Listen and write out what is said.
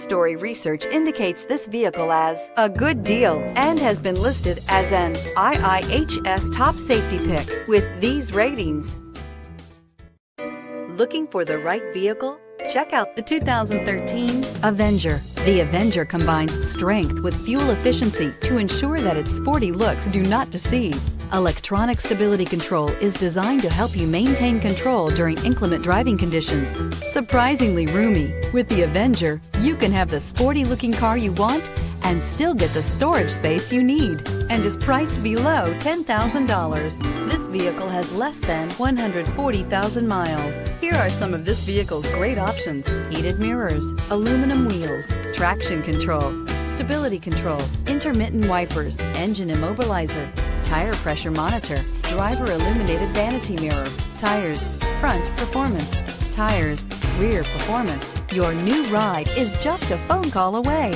Story research indicates this vehicle as a good deal and has been listed as an IIHS top safety pick with these ratings. Looking for the right vehicle? Check out the 2013 Avenger. The Avenger combines strength with fuel efficiency to ensure that its sporty looks do not deceive. Electronic stability control is designed to help you maintain control during inclement driving conditions. Surprisingly roomy, with the Avenger, you can have the sporty-looking car you want and still get the storage space you need, and is priced below $10,000. This vehicle has less than 140,000 miles. Here are some of this vehicle's great options: heated mirrors, aluminum wheels, traction control, stability control, intermittent wipers, engine immobilizer, tire pressure monitor, driver illuminated vanity mirror, tires, front performance, tires, rear performance. Your new ride is just a phone call away.